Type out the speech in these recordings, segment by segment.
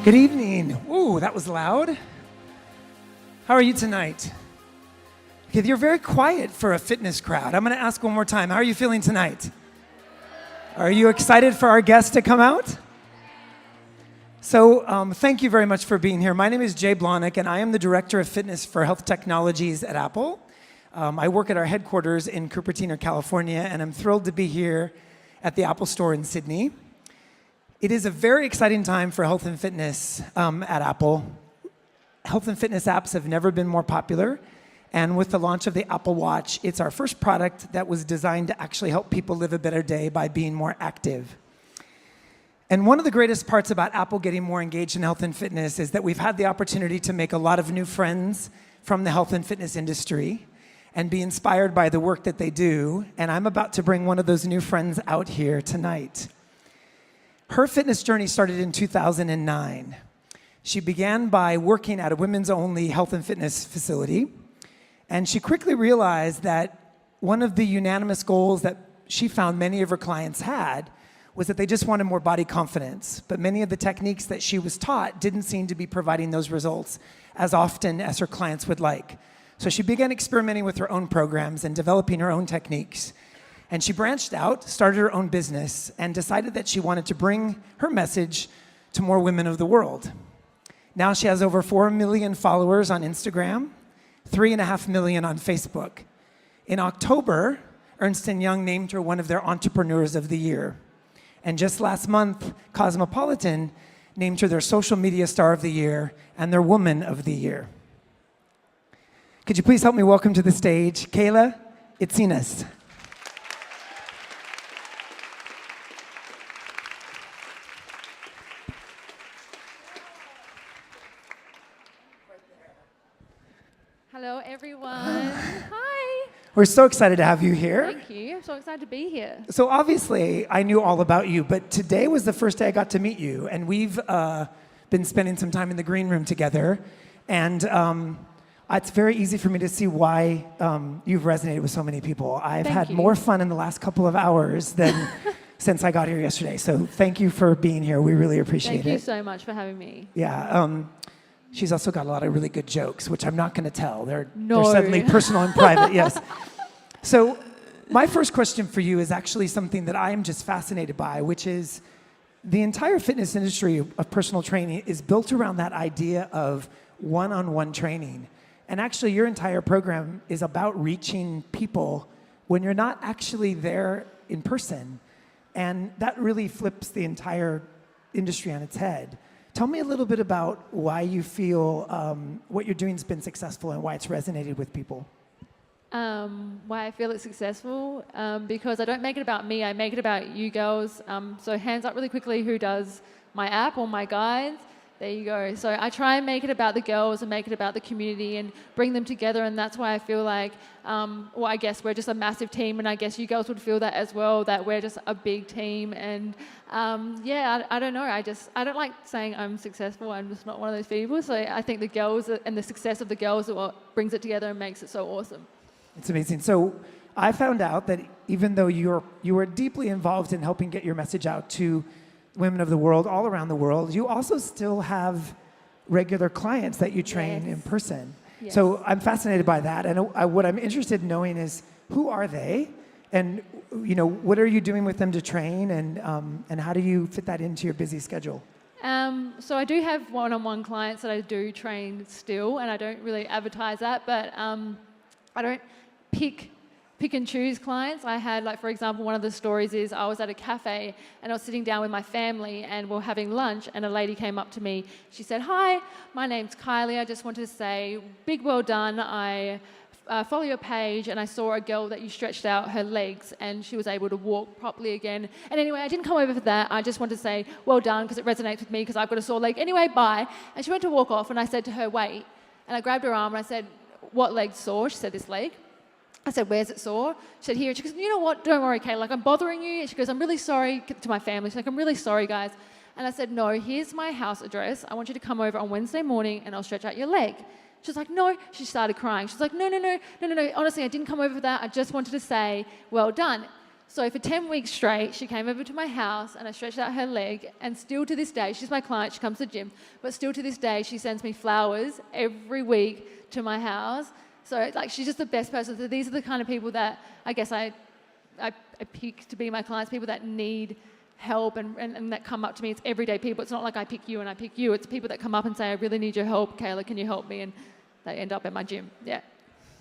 Good evening. Ooh, that was loud. How are you tonight? Okay, you're very quiet for a fitness crowd. I'm going to ask one more time. How are you feeling tonight? Are you excited for our guest to come out? So thank you very much for being here. My name is Jay Blahnik, and I am the Director of Fitness for Health Technologies at Apple. I work at our headquarters in Cupertino, California, and I'm thrilled to be here at the Apple Store in Sydney. It is a very exciting time for health and fitness at Apple. Health and fitness apps have never been more popular. And with the launch of the Apple Watch, it's our first product that was designed to actually help people live a better day by being more active. And one of the greatest parts about Apple getting more engaged in health and fitness is that we've had the opportunity to make a lot of new friends from the health and fitness industry and be inspired by the work that they do. And I'm about to bring one of those new friends out here tonight. Her fitness journey started in 2009. She began by working at a women's-only health and fitness facility, and she quickly realized that one of the unanimous goals that she found many of her clients had was that they just wanted more body confidence, but many of the techniques that she was taught didn't seem to be providing those results as often as her clients would like. So she began experimenting with her own programs and developing her own techniques. And she branched out, started her own business, and decided that she wanted to bring her message to more women of the world. Now she has over 4 million followers on Instagram, 3.5 million on Facebook. In October, Ernst & Young named her one of their Entrepreneurs of the Year. And just last month, Cosmopolitan named her their Social Media Star of the Year and their Woman of the Year. Could you please help me welcome to the stage Kayla Itsines. Hello, everyone. Hi. We're so excited to have you here. Thank you. I'm so excited to be here. So obviously, I knew all about you, but today was the first day I got to meet you, and we've been spending some time in the green room together, and it's very easy for me to see why you've resonated with so many people. I've had more fun in the last couple of hours than since I got here yesterday, so thank you for being here. We really appreciate it. Thank you so much for having me. Yeah. She's also got a lot of really good jokes, which I'm not going to tell. They're suddenly personal and private, yes. So my first question for you is actually something that I am just fascinated by, which is the entire fitness industry of personal training is built around that idea of one-on-one training. And actually, your entire program is about reaching people when you're not actually there in person. And that really flips the entire industry on its head. Tell me a little bit about why you feel what you're doing has been successful and why it's resonated with people. Why I feel it's successful? Because I don't make it about me, I make it about you girls. So hands up really quickly who does my app or my guides. There you go. So I try and make it about the girls and make it about the community and bring them together, and that's why I feel like, well, I guess we're just a massive team, and I guess you girls would feel that as well, that we're just a big team. And yeah, I don't know. I don't like saying I'm successful. I'm just not one of those people. So I think the girls and the success of the girls are what brings it together and makes it so awesome. It's amazing. So I found out that even though you were deeply involved in helping get your message out to women of the world, all around the world, you also still have regular clients that you train in person. Yes. So I'm fascinated by that. And what I'm interested in knowing is, who are they? And what are you doing with them to train? And how do you fit that into your busy schedule? So I do have one-on-one clients that I do train still, and I don't really advertise that, but I don't pick and choose clients. I had, like, for example, one of the stories is I was at a cafe and I was sitting down with my family and we're having lunch, and a lady came up to me. She said, "Hi, my name's Kayla. I just wanted to say, big well done. I follow your page and I saw a girl that you stretched out her legs and she was able to walk properly again. And anyway, I didn't come over for that. I just wanted to say, well done, because it resonates with me because I've got a sore leg. Anyway, bye." And she went to walk off and I said to her, "Wait." And I grabbed her arm and I said, "What leg's sore?" She said, "This leg." I said, "Where's it sore?" She said, "Here." She goes, "You know what? Don't worry, Kayla. Like, I'm bothering you." And she goes, "I'm really sorry," to my family. She's like, "I'm really sorry, guys." And I said, "No, here's my house address. I want you to come over on Wednesday morning and I'll stretch out your leg." She's like, "No." She started crying. She's like, No. Honestly, I didn't come over for that. I just wanted to say, well done." So for 10 weeks straight, she came over to my house and I stretched out her leg, and still to this day, she's my client, she comes to the gym, but still to this day, she sends me flowers every week to my house. So like, she's just the best person. So these are the kind of people that I guess I pick to be my clients, people that need help and that come up to me. It's everyday people. It's not like I pick you and I pick you. It's people that come up and say, I really need your help, Kayla, can you help me? And they end up at my gym, yeah.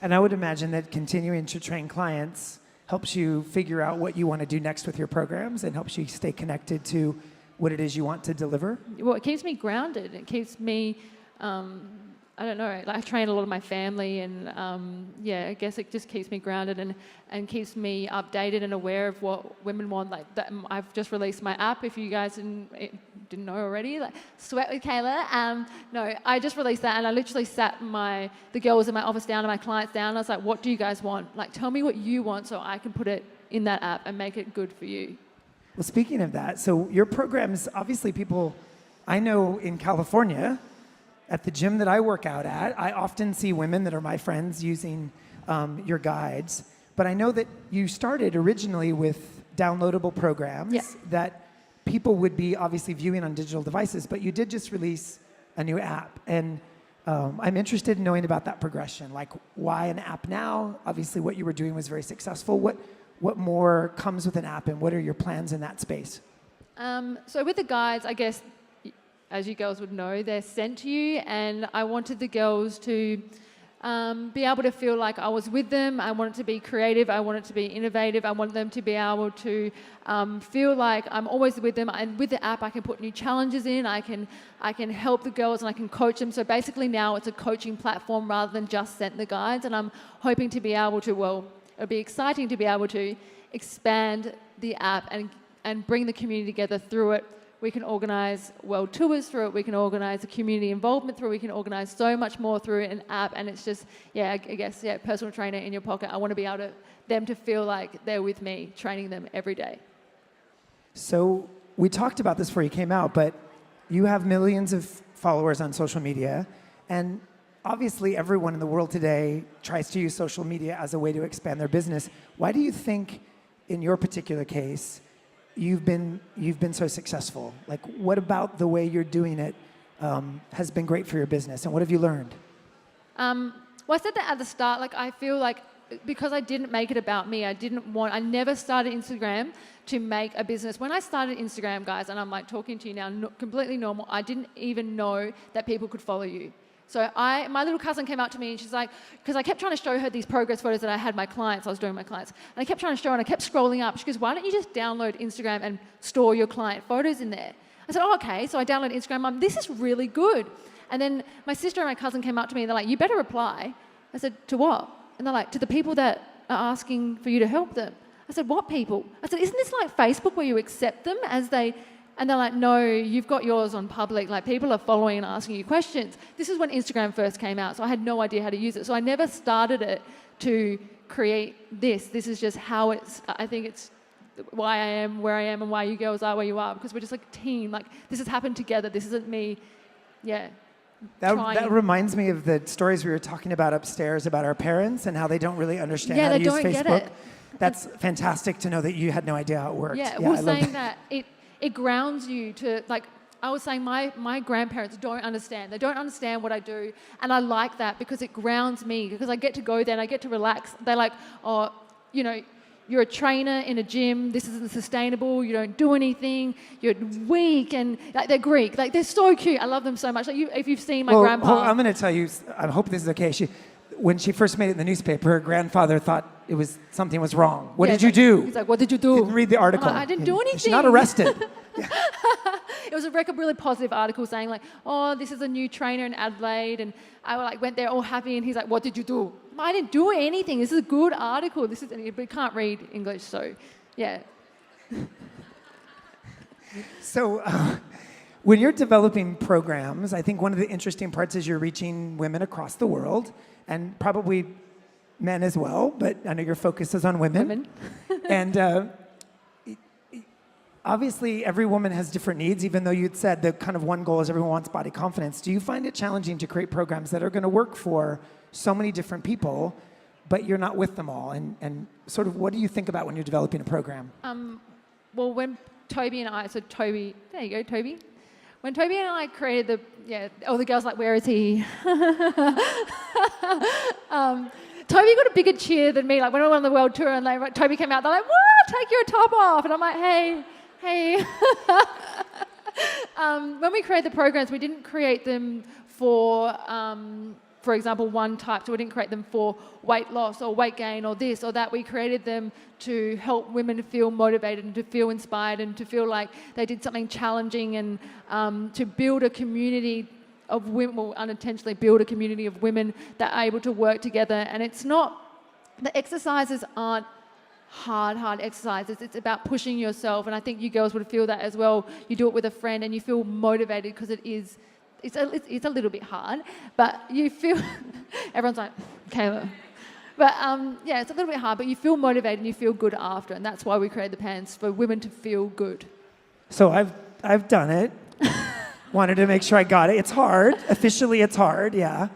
And I would imagine that continuing to train clients helps you figure out what you want to do next with your programs and helps you stay connected to what it is you want to deliver. Well, it keeps me grounded. It keeps me, I don't know, like I train a lot of my family, and yeah, I guess it just keeps me grounded and keeps me updated and aware of what women want. Like that, I've just released my app, if you guys didn't know already, like Sweat with Kayla. No, I just released that, and I literally sat the girls in my office down and my clients down. And I was like, what do you guys want? Like, tell me what you want so I can put it in that app and make it good for you. Well, speaking of that, so your programs, obviously people I know in California, at the gym that I work out at, I often see women that are my friends using your guides. But I know that you started originally with downloadable programs that people would be obviously viewing on digital devices, but you did just release a new app. And I'm interested in knowing about that progression. Like, why an app now? Obviously, what you were doing was very successful. What more comes with an app, and what are your plans in that space? So with the guides, I guess, as you girls would know, they're sent to you, and I wanted the girls to be able to feel like I was with them. I wanted to be creative. I wanted to be innovative. I wanted them to be able to feel like I'm always with them. And with the app, I can put new challenges in. I can help the girls and I can coach them. So basically now it's a coaching platform rather than just send the guides. And I'm hoping to be able to, well, it'll be exciting to be able to expand the app and bring the community together through it. We can organise world tours through it. We can organise a community involvement through it. We can organise so much more through an app. And it's just, I guess, personal trainer in your pocket. I want to be able them to feel like they're with me, training them every day. So we talked about this before you came out, but you have millions of followers on social media. And obviously everyone in the world today tries to use social media as a way to expand their business. Why do you think, in your particular case, you've been so successful? Like, what about the way you're doing it has been great for your business, and what have you learned? Well, I said that at the start. Like, I feel like because I didn't make it about me, I never started Instagram to make a business. When I started Instagram, guys, and I'm like talking to you now, completely normal, I didn't even know that people could follow you. So my little cousin came up to me and she's like, because I kept trying to show her these progress photos that I had my clients, I was doing my clients, and I kept trying to show her and I kept scrolling up. She goes, why don't you just download Instagram and store your client photos in there? I said, oh, okay. So I downloaded Instagram. Mum, this is really good. And then my sister and my cousin came up to me and they're like, you better reply. I said, to what? And they're like, to the people that are asking for you to help them. I said, what people? I said, isn't this like Facebook where you accept them as they... And they're like, no, you've got yours on public. Like, people are following and asking you questions. This is when Instagram first came out, so I had no idea how to use it. So I never started it to create this. This is just how I think it's why I am where I am and why you girls are where you are, because we're just like a team. Like, this has happened together. This isn't me, That reminds me of the stories we were talking about upstairs about our parents and how they don't really understand how to use Facebook. Get it. That's fantastic to know that you had no idea how it worked. Yeah, we're saying that it grounds you to, like, I was saying my grandparents don't understand. They don't understand what I do. And I like that because it grounds me, because I get to go there and I get to relax. They're like, oh, you're a trainer in a gym. This isn't sustainable. You don't do anything. You're weak. And like, they're Greek. Like, they're so cute. I love them so much. Like, if you've seen my grandpa. I'm going to tell you, I hope this is okay. When she first made it in the newspaper, her grandfather thought something was wrong. What did you do? He's like, what did you do? Didn't read the article. I didn't do anything. She's not arrested. It was a really positive article saying like, oh, this is a new trainer in Adelaide, and I went there all happy, and he's like, what did you do? I didn't do anything. This is a good article. But he can't read English, so yeah. So when you're developing programs, I think one of the interesting parts is you're reaching women across the world, and probably men as well, but I know your focus is on women. And obviously every woman has different needs, even though you'd said the kind of one goal is everyone wants body confidence. Do you find it challenging to create programs that are going to work for so many different people but you're not with them all. And sort of what do you think about when you're developing a program? Well, when Toby and I, so Toby, there you go, Toby. When Toby and I created all the girls like, where is he? Toby got a bigger cheer than me. Like when we went on the world tour and Toby came out, they're like, "What? Take your top off!" And I'm like, "Hey." When we created the programs, we didn't create them for example, one type. So we didn't create them for weight loss or weight gain or this or that. We created them to help women feel motivated and to feel inspired and to feel like they did something challenging and to build a community of women, well, unintentionally build a community of women that are able to work together. And it's not, the exercises aren't hard exercises. It's about pushing yourself. And I think you girls would feel that as well. You do it with a friend and you feel motivated because it's a little bit hard, but you feel, everyone's like, Kayla. But yeah, it's a little bit hard, but you feel motivated and you feel good after. And that's why we created the pants, for women to feel good. So I've done it. Wanted to make sure I got it. It's hard. Officially, it's hard, yeah.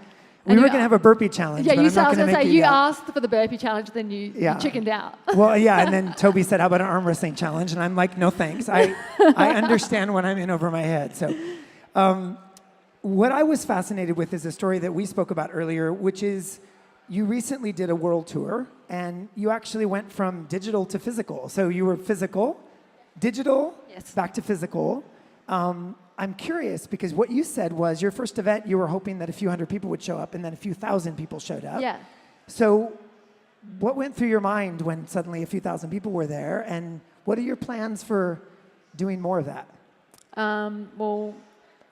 We were going to have a burpee challenge, yeah, but I'm not going to make you asked for the burpee challenge, then you chickened out. Well, yeah, and then Toby said, how about an arm wrestling challenge? And I'm like, no thanks. I understand what I'm in over my head. So what I was fascinated with is a story that we spoke about earlier, which is you recently did a world tour, and you actually went from digital to physical. So you were physical, digital, yes, back to physical. I'm curious because what you said was your first event, you were hoping that a few hundred people would show up and then a few thousand people showed up. Yeah. So what went through your mind when suddenly a few thousand people were there, and what are your plans for doing more of that?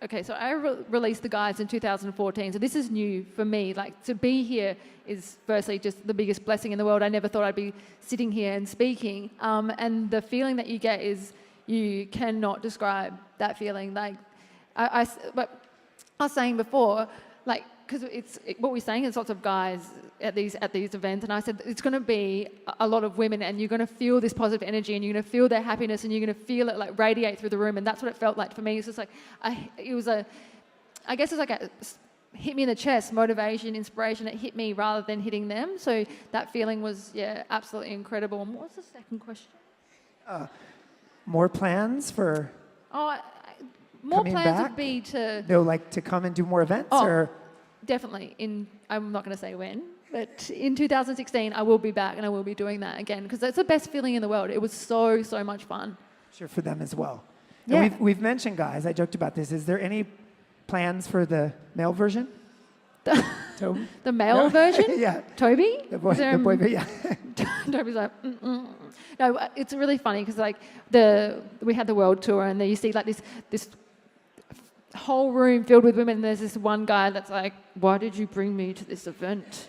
Okay, so I released the guides in 2014, so this is new for me. Like, to be here is firstly just the biggest blessing in the world. I never thought I'd be sitting here and speaking, and the feeling that you get is you cannot describe that feeling. Like, but I was saying before, like, because what we're saying is lots of guys at these events, and I said it's going to be a lot of women, and you're going to feel this positive energy, and you're going to feel their happiness, and you're going to feel it like radiate through the room, and that's what it felt like for me. It's just like I guess it's like a hit me in the chest, motivation, inspiration. It hit me rather than hitting them. So that feeling was absolutely incredible. And what was the second question? More plans for? More coming plans back? Would be to like to come and do more events or? Definitely. I'm not going to say when, but in 2016, I will be back and I will be doing that again because that's the best feeling in the world. It was so much fun. Sure, for them as well. Yeah. And we've mentioned, guys, I joked about this. Is there any plans for the male version? The male version? Yeah. Toby? The boy yeah. Toby's like, No, it's really funny because like we had the world tour and then you see like this whole room filled with women, and there's this one guy that's like, why did you bring me to this event?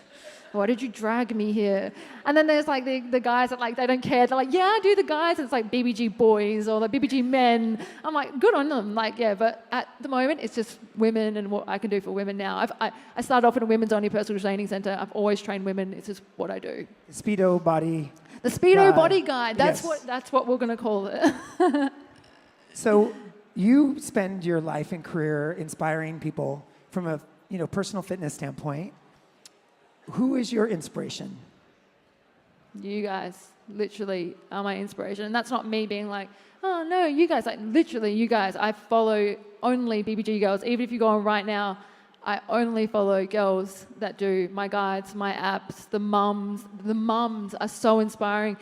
Why did you drag me here? And then there's like the guys that like, they don't care. They're like, yeah, I do the guys. And it's like BBG boys or the BBG men. I'm like, good on them. Like, yeah, but at the moment, it's just women and what I can do for women now. I started off in a women's only personal training center. I've always trained women. It's just what I do. Speedo body. The Speedo Body Guide. Yes. That's what we're going to call it. So you spend your life and career inspiring people from a personal fitness standpoint. Who is your inspiration? You guys literally are my inspiration. And that's not me being like, oh, no, you guys. Like, literally, you guys. I follow only BBG girls. Even if you go on right now, I only follow girls that do my guides, my apps, the mums. The mums are so inspiring.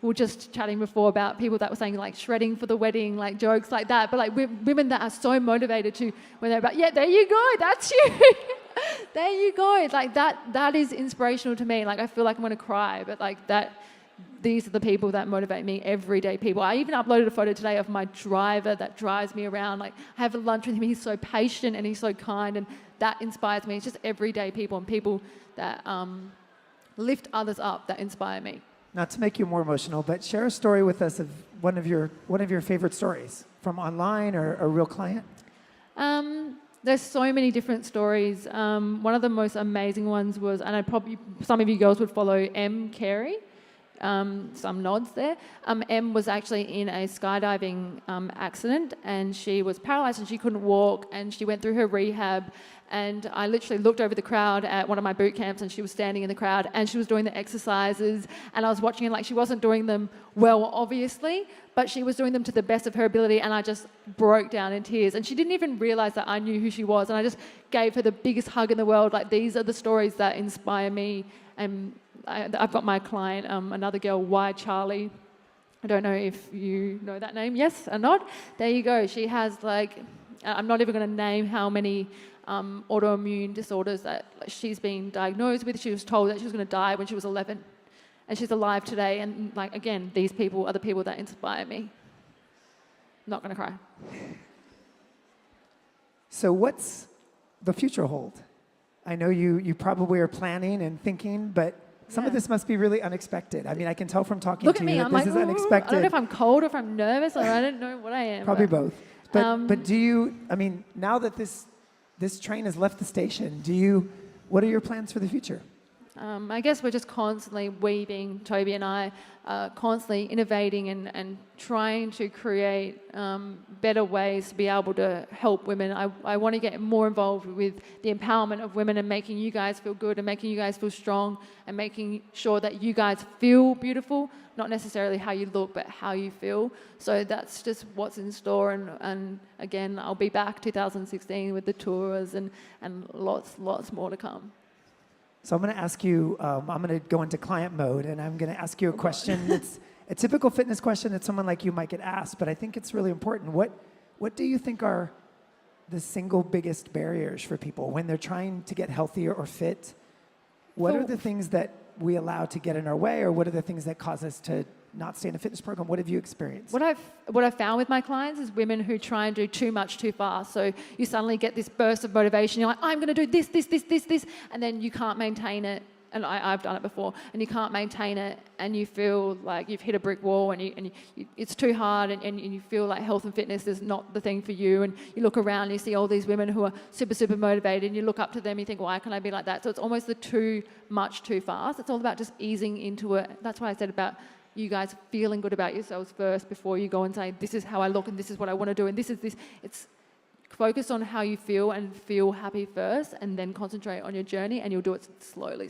We were just chatting before about people that were saying like shredding for the wedding, like jokes like that. But like women that are so motivated to, when they're about, yeah, there you go, that's you. There you go. It's like that is inspirational to me. Like I feel like I'm going to cry, but like these are the people that motivate me, everyday people. I even uploaded a photo today of my driver that drives me around. Like I have lunch with him. He's so patient and he's so kind, and that inspires me. It's just everyday people and people that lift others up that inspire me. Not to make you more emotional, but share a story with us of one of your favorite stories from online or a real client. There's so many different stories. One of the most amazing ones was, and some of you girls would follow M. Carey. some nods there. Em was actually in a skydiving accident, and she was paralyzed and she couldn't walk, and she went through her rehab. And I literally looked over the crowd at one of my boot camps, and she was standing in the crowd and she was doing the exercises, and I was watching, and like, she wasn't doing them well, obviously, but she was doing them to the best of her ability, and I just broke down in tears. And she didn't even realize that I knew who she was, and I just gave her the biggest hug in the world. Like, these are the stories that inspire me. And I've got my client, another girl, Y Charlie. I don't know if you know that name. Yes, a nod. There you go. She has, like, I'm not even going to name how many autoimmune disorders that she's been diagnosed with. She was told that she was going to die when she was 11, and she's alive today. And, like, again, these people are the people that inspire me. Not going to cry. So what's the future hold? I know you probably are planning and thinking, but some of this must be really unexpected. I mean, I can tell from talking Look to at you me. that I'm this like, is unexpected. I don't know if I'm cold or if I'm nervous, or I don't know what I am. Probably both. But do you, I mean, now that this train has left the station, what are your plans for the future? I guess we're just constantly weaving, Toby and I, constantly innovating and trying to create better ways to be able to help women. I want to get more involved with the empowerment of women and making you guys feel good and making you guys feel strong and making sure that you guys feel beautiful, not necessarily how you look, but how you feel. So that's just what's in store. And again, I'll be back 2016 with the tours and lots more to come. So I'm going to ask you, I'm going to go into client mode, and I'm going to ask you a question. It's a typical fitness question that someone like you might get asked, but I think it's really important. What do you think are the single biggest barriers for people when they're trying to get healthier or fit? What are the things that we allow to get in our way, or what are the things that cause us to not stay in a fitness program? What have you experienced? What I've found with my clients is women who try and do too much too fast. So you suddenly get this burst of motivation. You're like, I'm going to do this, and then you can't maintain it. And I've done it before, and you can't maintain it, and you feel like you've hit a brick wall, and it's too hard, and you feel like health and fitness is not the thing for you. And you look around, and you see all these women who are super motivated, and you look up to them, and you think, why can't I be like that? So it's almost the too much too fast. It's all about just easing into it. That's why I said about you guys feeling good about yourselves first before you go and say, this is how I look, and this is what I want to do, and this is this. It's focus on how you feel and feel happy first, and then concentrate on your journey, and you'll do it slowly.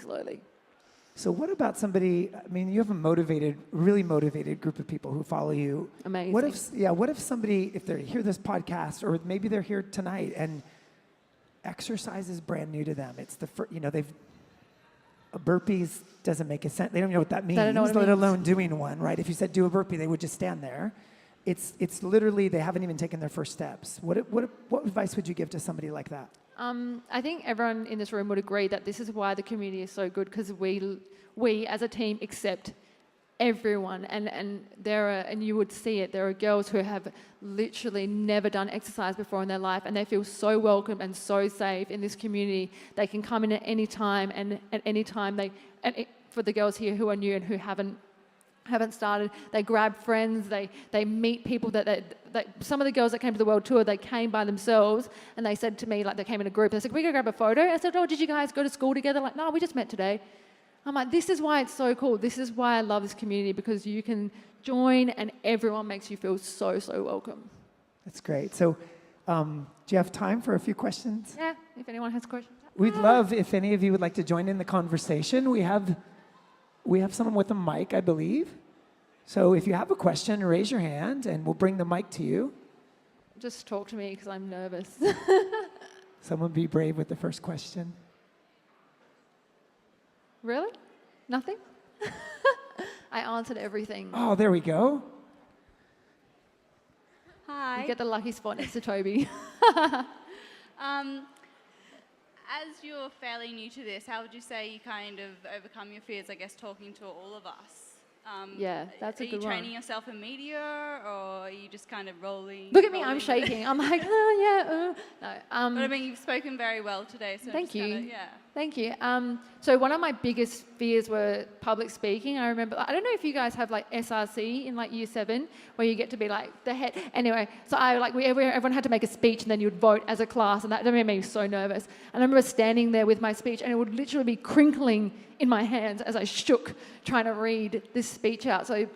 So what about somebody, I mean, you have a really motivated group of people who follow you. Amazing. What if somebody, if they hear this podcast, or maybe they're here tonight, and exercise is brand new to them. It's burpees doesn't make a sense. They don't know what that means, let alone doing one, right? If you said do a burpee, they would just stand there. It's literally, they haven't even taken their first steps. What advice would you give to somebody like that? I think everyone in this room would agree that this is why the community is so good, because we as a team accept everyone, and you would see it. There are girls who have literally never done exercise before in their life, and they feel so welcome and so safe in this community. They can come in at any time, and at any time for the girls here who are new and who haven't started, they grab friends, they meet people that some of the girls that came to the world tour, they came by themselves, and they said to me, like, they came in a group, they said, can we go grab a photo? I said, oh, did you guys go to school together? Like, no, we just met today. I'm like, this is why it's so cool. This is why I love this community, because you can join and everyone makes you feel so welcome. That's great. So do you have time for a few questions? Yeah, if anyone has questions. We'd love if any of you would like to join in the conversation. We have someone with a mic, I believe. So if you have a question, raise your hand and we'll bring the mic to you. Just talk to me because I'm nervous. Someone be brave with the first question. Really? Nothing? I answered everything. Oh, there we go. Hi. You get the lucky spot next to Toby. As you're fairly new to this, how would you say you kind of overcome your fears, I guess, talking to all of us? Yeah, that's a good one. Are you training yourself in media, or are you just kind of rolling? Look at me, I'm shaking. I'm like, oh, yeah. No, But I mean, you've spoken very well today. So Thank you. Yeah. Thank you. So one of my biggest fears were public speaking. I remember, I don't know if you guys have like SRC in like year 7, where you get to be like the head. Anyway, so everyone had to make a speech and then you'd vote as a class, and that made me so nervous. And I remember standing there with my speech and it would literally be crinkling in my hands as I shook trying to read this speech out. So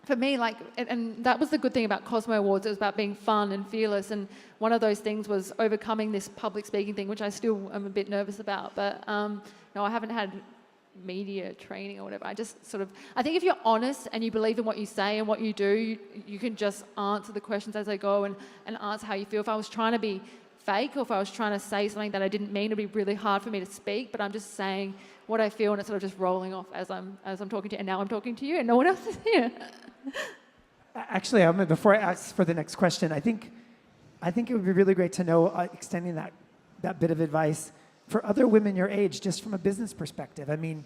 for me, like, and that was the good thing about Cosmo Awards. It was about being fun and fearless, and one of those things was overcoming this public speaking thing, which I still am a bit nervous about. But no, I haven't had media training or whatever. I think if you're honest and you believe in what you say and what you do, you can just answer the questions as they go and answer how you feel. If I was trying to be fake, or if I was trying to say something that I didn't mean, it'd be really hard for me to speak, but I'm just saying what I feel, and it's sort of just rolling off as I'm talking to you, and now I'm talking to you and no one else is here. Actually, before I ask for the next question, I think it would be really great to know, extending that bit of advice for other women your age, just from a business perspective. I mean,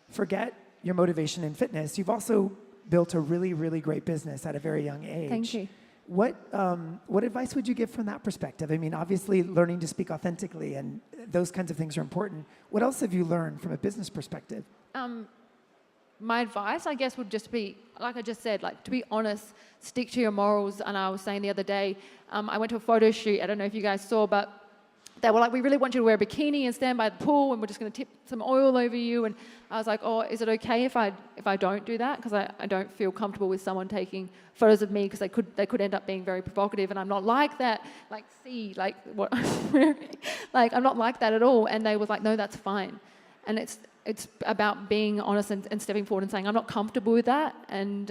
forget your motivation in fitness. You've also built a really, really great business at a very young age. Thank you. What advice would you give from that perspective? I mean, obviously, learning to speak authentically and those kinds of things are important. What else have you learned from a business perspective? My advice, I guess, would just be, like I just said, like, to be honest, stick to your morals. And I was saying the other day, I went to a photo shoot. I don't know if you guys saw, but they were like, we really want you to wear a bikini and stand by the pool, and we're just going to tip some oil over you. And I was like, oh, is it okay if I don't do that? Because I don't feel comfortable with someone taking photos of me, because they could end up being very provocative, and I'm not like that. Like, see, like what I'm wearing. Like, I'm not like that at all. And they was like, no, that's fine. And it's about being honest and stepping forward and saying, I'm not comfortable with that. And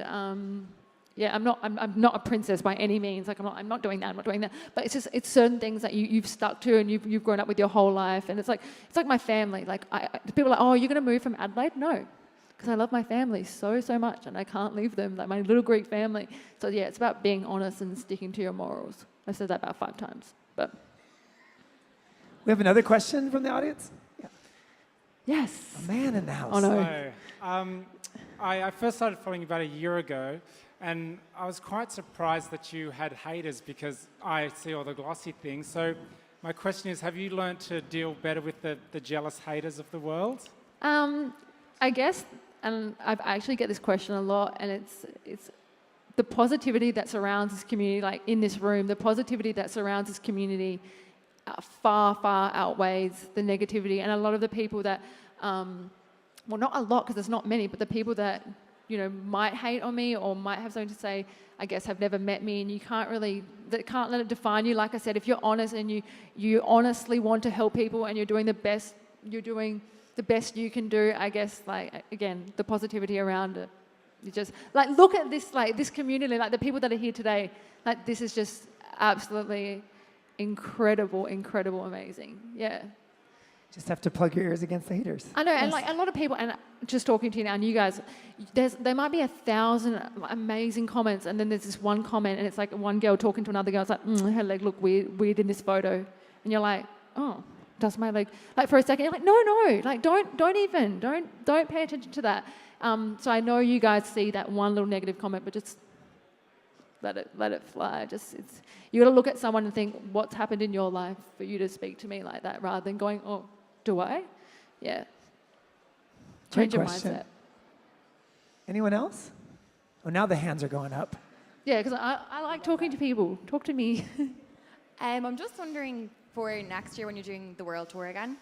yeah, I'm not a princess by any means. Like, I'm not doing that. I'm not doing that. But it's certain things that you've stuck to and you've grown up with your whole life. And it's like my family. Like, people are like, oh, you're going to move from Adelaide? No, because I love my family so much, and I can't leave them. Like, my little Greek family. So yeah, it's about being honest and sticking to your morals. I've said that about 5 times. But We have another question from the audience. yes, A man in the house. Oh, no. So, I first started following you about a year ago, and I was quite surprised that you had haters, because I see all the glossy things. So my question is, have you learned to deal better with the jealous haters of the world? I guess, and I actually get this question a lot, and it's the positivity that surrounds this community, like in this room, the positivity that surrounds this community far outweighs the negativity. And a lot of the people that, well, not a lot, because there's not many, but the people that, you know, might hate on me or might have something to say, I guess, have never met me, and you can't let it define you. Like I said, if you're honest and you honestly want to help people and you're doing the best you can do, I guess, like, again, the positivity around it. You just, like, look at this, like, this community, like the people that are here today, like, this is just absolutely incredible, amazing. Yeah. Just have to plug your ears against the haters. I know, Yes. and like a lot of people, and just talking to you now, and you guys, there might be 1,000 amazing comments, and then there's this one comment, and it's like one girl talking to another girl. It's like, her leg looked weird in this photo, and you're like, oh, does my leg? Like, for a second, you're like, no, like, don't pay attention to that. So I know you guys see that one little negative comment, but just let it fly. You got to look at someone and think, what's happened in your life for you to speak to me like that, rather than going, oh, do I? Yeah. Change your mindset. Anyone else? Oh, now the hands are going up. Yeah, because I like talking to people. Talk to me. I'm just wondering, for next year when you're doing the world tour again,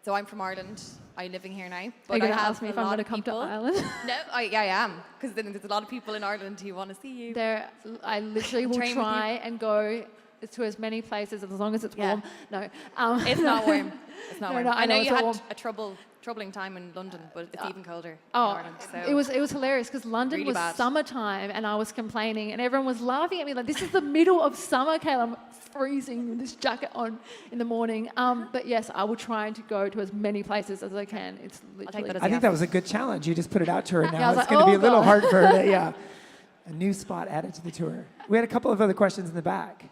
so I'm from Ireland. I'm living here now. Are But you going I to have ask me a if I'm lot going to of come to people- Ireland? No, I am, because then there's a lot of people in Ireland who want to see you. I literally will Train with try and go to as many places as long as it's warm. No. It's not warm. It's not warm. No, I know it's you not had warm. a troubling time in London, but it's even colder in Oh, Ireland. So. it was hilarious, because London Really was bad. summertime and I was complaining and everyone was laughing at me like, this is the middle of summer, Kayla. I'm freezing with this jacket on in the morning. But yes, I will try to go to as many places as I can. It's literally... that as I think that was a good challenge. You just put it out to her. Now I was it's like, going to be a oh, little God. hard for her to, a new spot added to the tour. We had a couple of other questions in the back.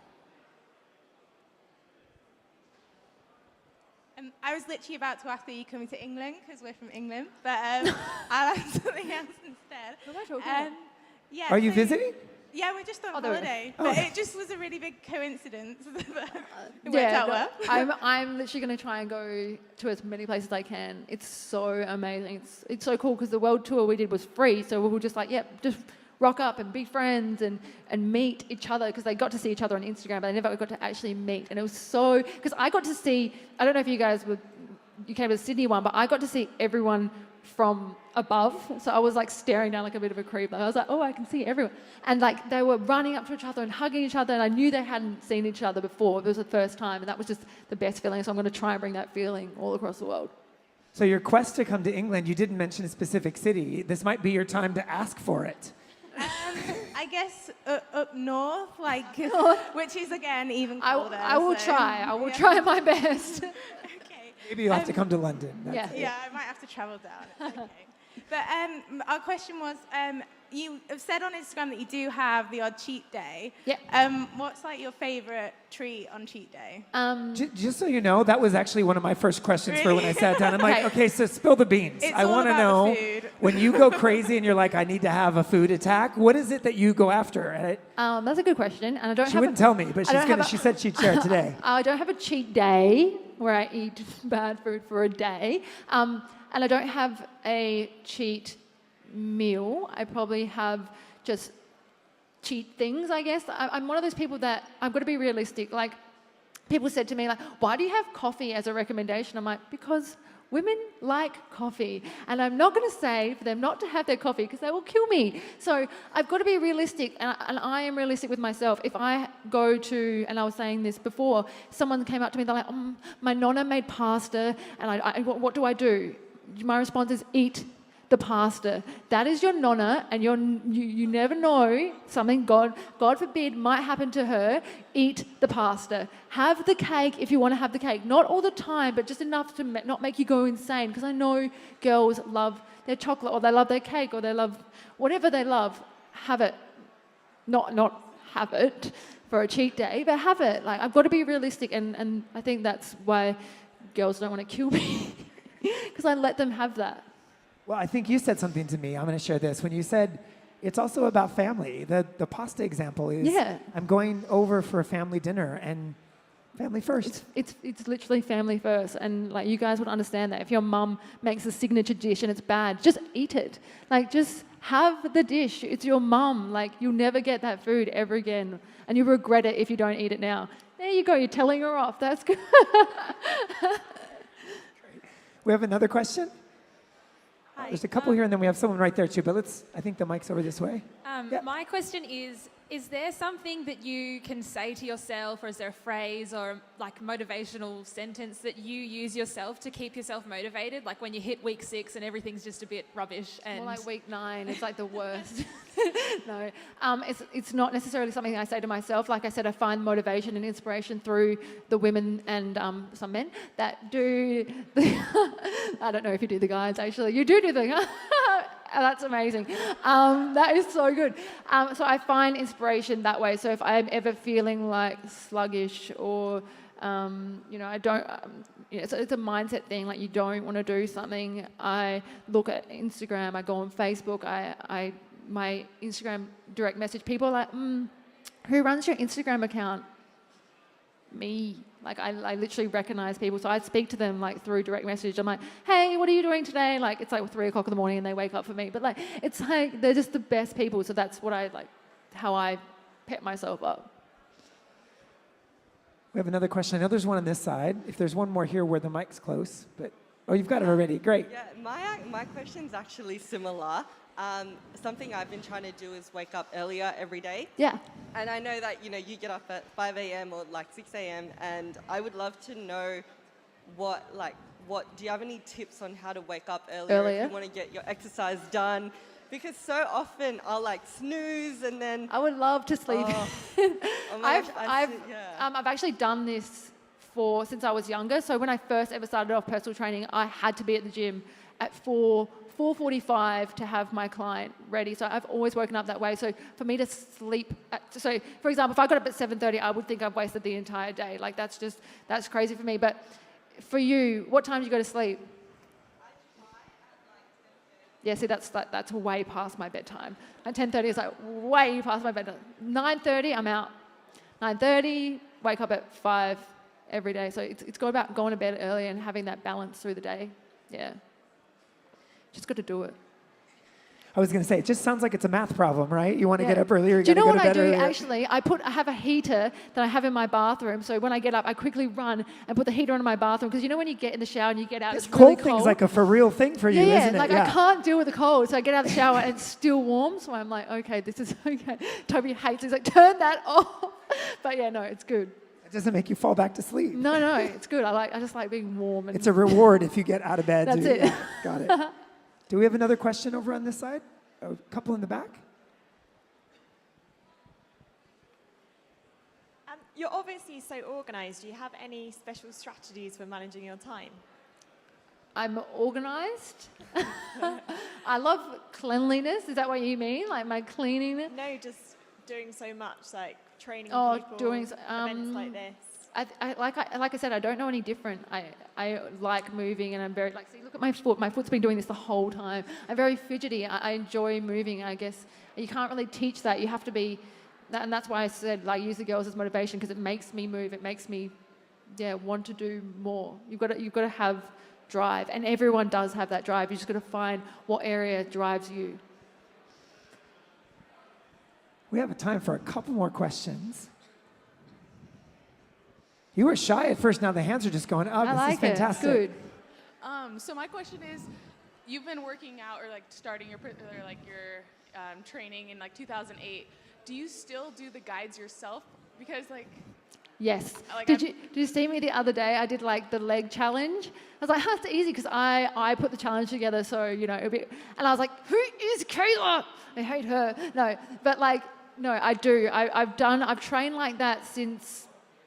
I was literally about to ask, are you coming to England? Because we're from England. But I'll ask something else instead. What am I talking about? Yeah, Are you so- visiting? Yeah, we're just on Oh, there we go. holiday. Oh. But it just was a really big coincidence. It worked out well. I'm literally going to try and go to as many places as I can. It's so amazing. It's so cool because the world tour we did was free, so we were just like, just rock up and be friends and meet each other, because they got to see each other on Instagram, but they never got to actually meet. And it was so, because I got to see, I don't know if you guys you came to the Sydney one, but I got to see everyone from above. So I was like staring down like a bit of a creep. Like I was like, oh, I can see everyone. And like they were running up to each other and hugging each other, and I knew they hadn't seen each other before. It was the first time, and that was just the best feeling. So I'm going to try and bring that feeling all across the world. So your quest to come to England, you didn't mention a specific city. This might be your time to ask for it. I guess up north, like, which is again even colder. I will try. I will try my best. Okay. Maybe you'll have to come to London. That's it. Yeah, I might have to travel down. It's okay. But our question was, you have said on Instagram that you do have the odd cheat day. Yeah. What's like your favourite treat on cheat day? Just so you know, that was actually one of my first questions for when I sat down. I'm like, okay, so spill the beans. It's I all want to about the know, food. when you go crazy and you're like, I need to have a food attack, what is it that you go after? And That's a good question, and I don't she have. wouldn't tell me, but she said she'd share it today. I don't have a cheat day where I eat bad food for a day, and I don't have a cheat meal. I probably have just cheat things, I guess. I'm one of those people that I've got to be realistic. Like, people said to me, like, why do you have coffee as a recommendation? I'm like, because women like coffee. And I'm not going to say for them not to have their coffee because they will kill me. So I've got to be realistic, and I am realistic with myself. If I go to, and I was saying this before, someone came up to me, they're like, my nonna made pasta, and what do I do? My response is eat the pasta. That is your nonna, and you never know, something, God forbid, might happen to her. Eat the pasta. Have the cake if you want to have the cake. Not all the time, but just enough to not make you go insane, because I know girls love their chocolate, or they love their cake, or they love whatever they love. Have it. Not have it for a cheat day, but have it. Like, I've got to be realistic, and I think that's why girls don't want to kill me, because I let them have that. Well, I think you said something to me. I'm going to share this. When you said it's also about family, the pasta example is, I'm going over for a family dinner, and family first. It's literally family first, and like, you guys would understand that. If your mum makes a signature dish and it's bad, just eat it. Like, just have the dish. It's your mum. Like, you'll never get that food ever again, and you regret it if you don't eat it now. There you go. You're telling her off. That's good. We have another question? There's a couple here, and then we have someone right there too, but I think the mic's over this way. Yeah. My question is there something that you can say to yourself, or is there a phrase or like motivational sentence that you use yourself to keep yourself motivated? Like when you hit week 6 and everything's just a bit rubbish. And more like week 9, it's like the worst. No, it's not necessarily something I say to myself. Like I said, I find motivation and inspiration through the women and some men that do I don't know if you do the guys, actually. You do the guys. That's amazing. That is so good. So I find inspiration that way. So if I'm ever feeling like sluggish, or I don't, it's a mindset thing. Like, you don't want to do something. I look at Instagram. I go on Facebook. My Instagram direct message. People are like, who runs your Instagram account? Me. Like, I literally recognize people, so I speak to them like through direct message. I'm like, hey, what are you doing today? Like, it's like 3 o'clock in the morning and they wake up for me. But like, it's like, they're just the best people. So that's what I like, how I pep myself up. We have another question. I know there's one on this side. If there's one more here where the mic's close, but you've got it already. Great. Yeah, my question's actually similar. Something I've been trying to do is wake up earlier every day. Yeah. And I know that, you get up at 5 a.m. or like 6 a.m. and I would love to know what do you have any tips on how to wake up earlier? If you want to get your exercise done? Because so often I'll like snooze and then... I would love to sleep. Oh my gosh, I've actually done this since I was younger. So when I first ever started off personal training, I had to be at the gym at 4:45 to have my client ready. So I've always woken up that way. So for me to sleep, so for example, if I got up at 7:30, I would think I've wasted the entire day. Like, that's crazy for me. But for you, what time do you go to sleep? Yeah, see, that's way past my bedtime. At 10:30, it's like way past my bedtime. 9:30, I'm out. 9:30, wake up at 5 every day. So it's got about going to bed early and having that balance through the day. Yeah. Just got to do it. I was going to say, it just sounds like it's a math problem, right? You want to Yeah. get up earlier, you do you got to know go what to I bed do earlier. actually? I have a heater that I have in my bathroom. So when I get up, I quickly run and put the heater on in my bathroom. Because you know when you get in the shower and you get out, This it's really cold cold. thing's like a for real thing for you, yeah, isn't it? like I can't deal with the cold. So I get out of the shower and it's still warm. So I'm like, okay, this is okay. Toby hates it. He's like, turn that off. But yeah, no, it's good. It doesn't make you fall back to sleep. No, it's good. I just like being warm. And It's a reward if you get out of bed. That's it. Yeah, got it. Do we have another question over on this side? A couple in the back? You're obviously so organised. Do you have any special strategies for managing your time? I'm organised. I love cleanliness. Is that what you mean? Like my cleaning? No, just doing so much, like training Oh, people, doing events like this. Like I said, I don't know any different. I like moving, and I'm very like. See, look at my foot. My foot's been doing this the whole time. I'm very fidgety. I enjoy moving. I guess you can't really teach that. You have to be, and that's why I said like use the girls as motivation because it makes me move. It makes me, want to do more. You've got to have drive, and everyone does have that drive. You just got to find what area drives you. We have time for a couple more questions. You were shy at first, now the hands are just going up. I like this is fantastic. it. It's good. So my question is, you've been working out or like starting your training in like 2008. Do you still do the guides yourself? Because like. Yes. Like did you see me the other day? I did like the leg challenge. I was like, it's easy because I put the challenge together, so and I was like, who is Kayla? I hate her. No, but like, no, I do. I've trained like that since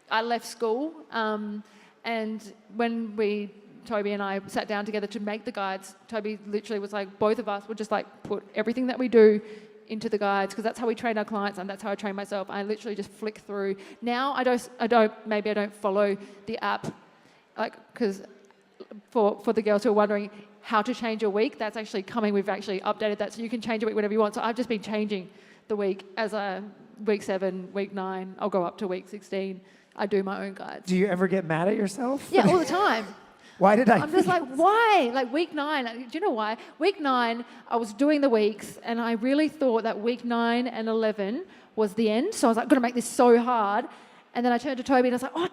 I left school. And when Toby and I sat down together to make the guides, Toby literally was like, both of us would just like put everything that we do into the guides because that's how we train our clients and that's how I train myself. I literally just flick through. Now I don't follow the app, like because for the girls who are wondering how to change your week, that's actually coming. We've actually updated that so you can change your week whenever you want. So I've just been changing the week as a week 7, week 9. I'll go up to week 16. I do my own guides. Do you ever get mad at yourself? Yeah, all the time. Why did I? I'm just like, why? Like week 9, do you know why? Week 9, I was doing the weeks and I really thought that week 9 and 11 was the end. So I was like, I'm going to make this so hard. And then I turned to Toby and I was like, oh,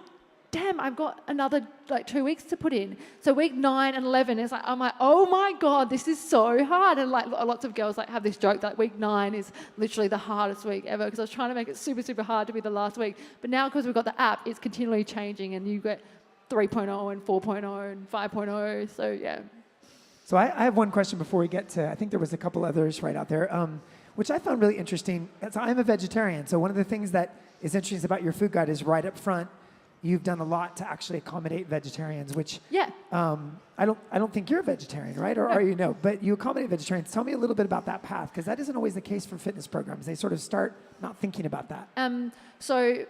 damn, I've got another like 2 weeks to put in. So week 9 and 11 is like, I'm like, oh my God, this is so hard. And like lots of girls like have this joke that week 9 is literally the hardest week ever because I was trying to make it super, super hard to be the last week. But now because we've got the app, it's continually changing and you get 3.0 and 4.0 and 5.0. So yeah. So I have one question before we get to, I think there was a couple others right out there, which I found really interesting. So I'm a vegetarian. So one of the things that is interesting about your food guide is right up front, you've done a lot to actually accommodate vegetarians, which I don't think you're a vegetarian, right? Or are you? No, but you accommodate vegetarians. Tell me a little bit about that path, because that isn't always the case for fitness programs. They sort of start not thinking about that. So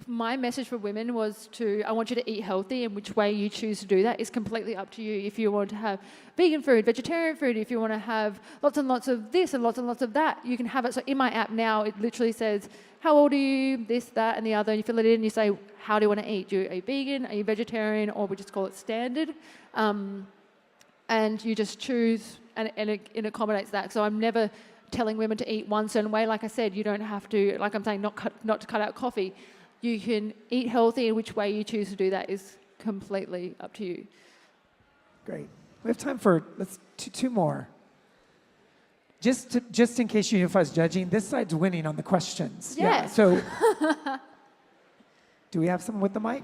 my message for women was I want you to eat healthy, and which way you choose to do that is completely up to you. If you want to have vegan food, vegetarian food, if you want to have lots and lots of this and lots of that, you can have it. So in my app now, it literally says, how old are you, this, that, and the other, and you fill it in and you say, how do you want to eat? Are you vegan, are you vegetarian, or we just call it standard? And you just choose, and it accommodates that. So I'm never telling women to eat one certain way. Like I said, you don't have to, like I'm saying, not to cut out coffee. You can eat healthy, and which way you choose to do that is completely up to you. Great. We have time for two more. Just in case you knew if I was judging, this side's winning on the questions. Yeah. So, do we have someone with the mic?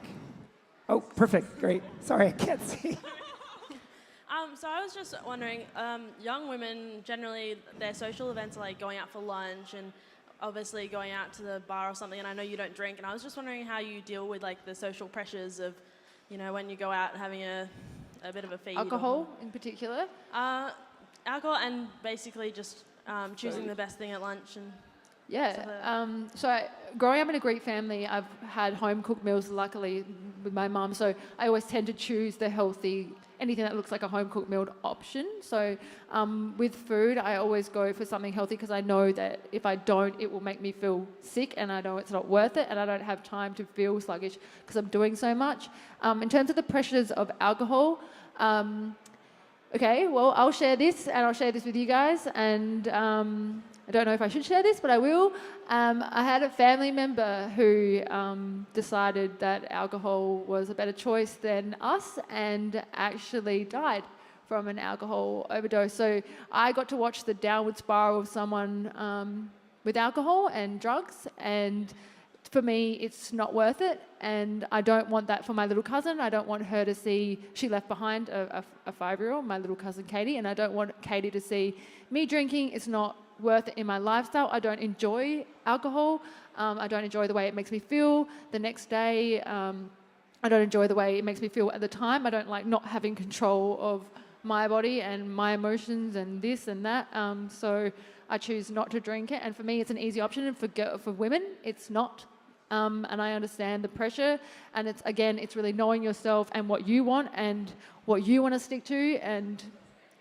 Oh, perfect. Great. Sorry, I can't see. So I was just wondering, young women, generally, their social events are like going out for lunch and obviously going out to the bar or something, and I know you don't drink, and I was just wondering how you deal with like the social pressures of, when you go out and having a bit of a feed. Alcohol in particular? Alcohol and basically just choosing the best thing at lunch and yeah. So growing up in a Greek family, I've had home-cooked meals, luckily, with my mum. So I always tend to choose the healthy, anything that looks like a home-cooked meal option. So with food, I always go for something healthy because I know that if I don't, it will make me feel sick, and I know it's not worth it, and I don't have time to feel sluggish because I'm doing so much. In terms of the pressures of alcohol, okay, well, I'll share this, and I'll share this with you guys, and I don't know if I should share this, but I will. I had a family member who decided that alcohol was a better choice than us and actually died from an alcohol overdose. So I got to watch the downward spiral of someone with alcohol and drugs, and for me, it's not worth it, and I don't want that for my little cousin. I don't want her to see, she left behind a 5-year-old, my little cousin Katie, and I don't want Katie to see me drinking. It's not worth it in my lifestyle. I don't enjoy alcohol. I don't enjoy the way it makes me feel the next day. I don't enjoy the way it makes me feel at the time. I don't like not having control of my body and my emotions and this and that. So I choose not to drink it. And for me, it's an easy option. And for women, it's not. And I understand the pressure. And it's really knowing yourself and what you want and what you want to stick to. And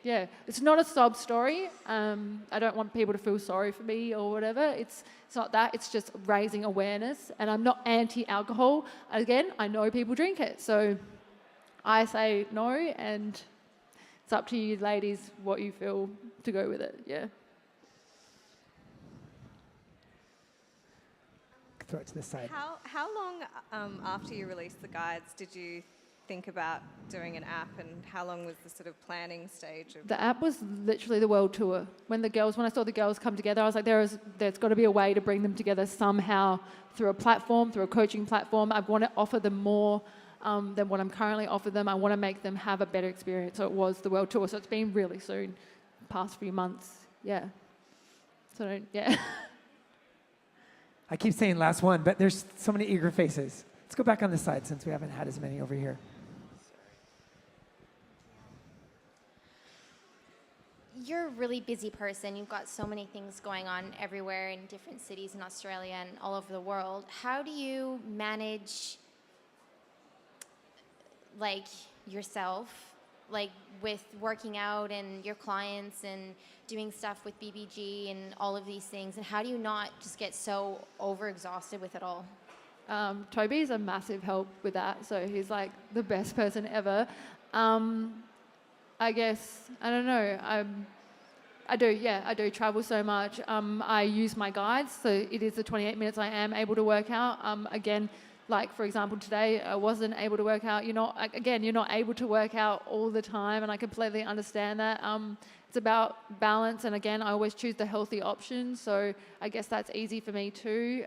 yeah, it's not a sob story. I don't want people to feel sorry for me or whatever. It's not that. It's just raising awareness. And I'm not anti-alcohol. Again, I know people drink it. So I say no, and it's up to you ladies what you feel to go with it. Yeah. Throw it to the side. How long after you released the guides did you think about doing an app, and how long was the sort of planning stage of The app was literally the world tour. When I saw the girls come together, I was like, there's got to be a way to bring them together somehow through a platform, through a coaching platform. I want to offer them more than what I'm currently offering them. I want to make them have a better experience. So it was the world tour. So it's been really soon, past few months. Yeah. So yeah. I keep saying last one, but there's so many eager faces. Let's go back on this side since we haven't had as many over here. You're a really busy person. You've got so many things going on everywhere in different cities in Australia and all over the world. How do you manage, like, yourself, like, with working out and your clients and doing stuff with BBG and all of these things? And how do you not just get so overexhausted with it all? Toby's a massive help with that. So he's like the best person ever. I guess, I don't know. I do travel so much. I use my guides, so it is the 28 minutes I am able to work out. Again, like for example, today I wasn't able to work out. You're not able to work out all the time, and I completely understand that. It's about balance, and again, I always choose the healthy option, so I guess that's easy for me too.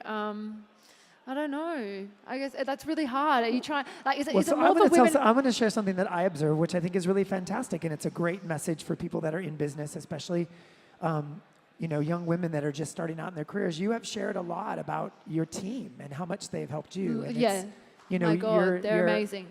I don't know. I guess that's really hard. Are you trying? Like, is it more for women? I'm going to share something that I observe, which I think is really fantastic, and it's a great message for people that are in business, especially, young women that are just starting out in their careers. You have shared a lot about your team and how much they've helped you. And yeah. My God, they're amazing.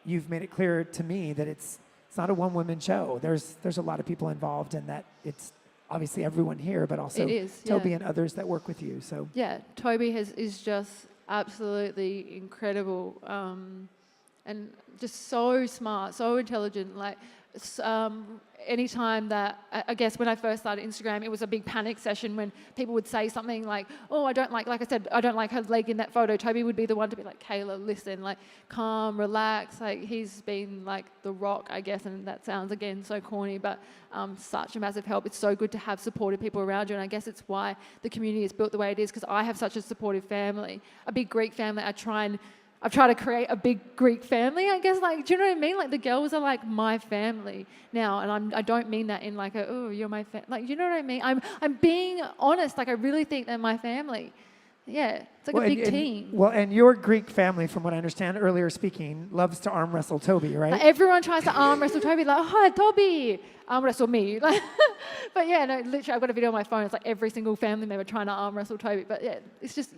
You've made it clear to me that it's not a one-woman show. There's a lot of people involved, and that it's obviously everyone here, but also Toby and others that work with you. So yeah, Toby is just absolutely incredible, and just so smart, so intelligent. Like anytime that, I guess when I first started Instagram, it was a big panic session when people would say something like, oh, I don't like I said, I don't like her leg in that photo. Toby would be the one to be like, Kayla, listen, like calm, relax. Like he's been like the rock, I guess, and that sounds again so corny, but such a massive help. It's so good to have supportive people around you, and I guess it's why the community is built the way it is, because I have such a supportive family, a big Greek family. I've tried to create a big Greek family, I guess. Like, do you know what I mean? Like, the girls are like my family now, and I don't mean that in like you're my family. Like, you know what I mean? I'm being honest. Like, I really think they're my family. Yeah, it's like a big team. And your Greek family, from what I understand earlier speaking, loves to arm wrestle Toby, right? Like, everyone tries to arm wrestle Toby. Like, oh, Toby, arm wrestle me. Like, but yeah, no, literally, I've got a video on my phone. It's like every single family member trying to arm wrestle Toby. But yeah, it's just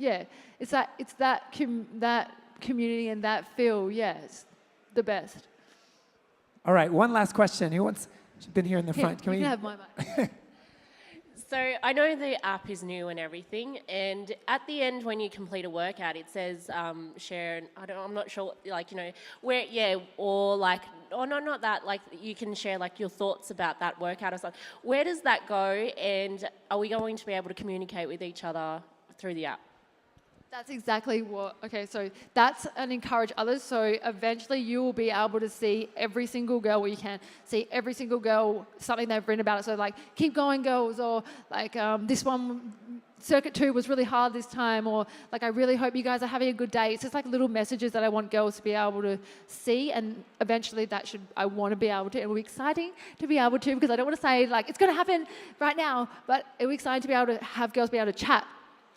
it's that community and that feel, it's the best. All right, one last question. Who wants? She's been here in the front. You can have my mic. So I know the app is new and everything, and at the end when you complete a workout, it says share. I'm not sure, like where, or like, oh no, not that. Like you can share like your thoughts about that workout or something. Where does that go? And are we going to be able to communicate with each other through the app? That's exactly what, okay, so that's and encourage others. So eventually you will be able to see every single girl, or you can see every single girl, something they've written about it. So like, keep going girls, or like this one, circuit 2 was really hard this time, or like, I really hope you guys are having a good day. It's just like little messages that I want girls to be able to see, and eventually I want to be able to. It will be exciting to be able to, because I don't want to say like, it's going to happen right now, but it will be exciting to be able to have girls be able to chat.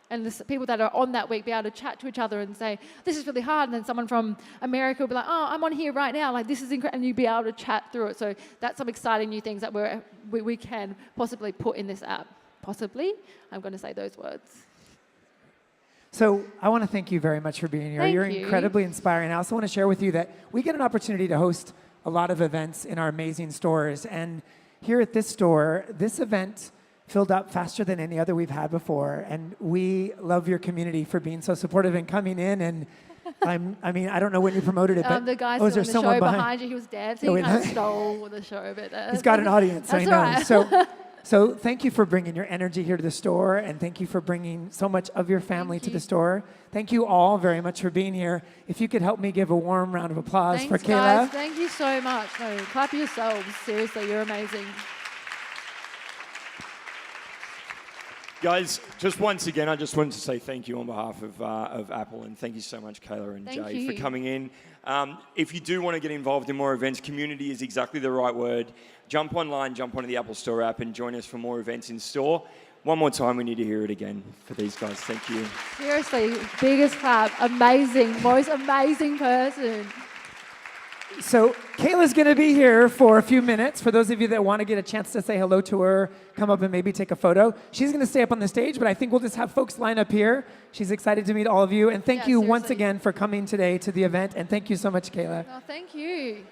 And the people that are on that week be able to chat to each other and say, this is really hard. And then someone from America will be like, oh, I'm on here right now. Like, this is incredible. And you'll be able to chat through it. So that's some exciting new things that we can possibly put in this app. Possibly. I'm going to say those words. So I want to thank you very much for being here. You're incredibly inspiring. I also want to share with you that we get an opportunity to host a lot of events in our amazing stores. And here at this store, this event filled up faster than any other we've had before. And we love your community for being so supportive and coming in. And I don't know when you promoted it, but the guy was there still in the someone show behind you, he was dancing. He kind of stole the show a bit there. He's got an audience, That's I know. Right. So thank you for bringing your energy here to the store, and thank you for bringing so much of your family to the store. Thank you all very much for being here. If you could help me give a warm round of applause for Kayla. Guys. Thank you so much. No, clap yourselves. Seriously, you're amazing. Guys, just once again, I just wanted to say thank you on behalf of Apple, and thank you so much, Kayla and Jay, for coming in. If you do want to get involved in more events, community is exactly the right word. Jump online, jump onto the Apple Store app, and join us for more events in store. One more time, we need to hear it again for these guys. Thank you. Seriously, biggest clap. Amazing, most amazing person. So Kayla's going to be here for a few minutes. For those of you that want to get a chance to say hello to her, come up and maybe take a photo. She's going to stay up on the stage, but I think we'll just have folks line up here. She's excited to meet all of you. And thank you once again for coming today to the event. And thank you so much, Kayla. Oh, thank you.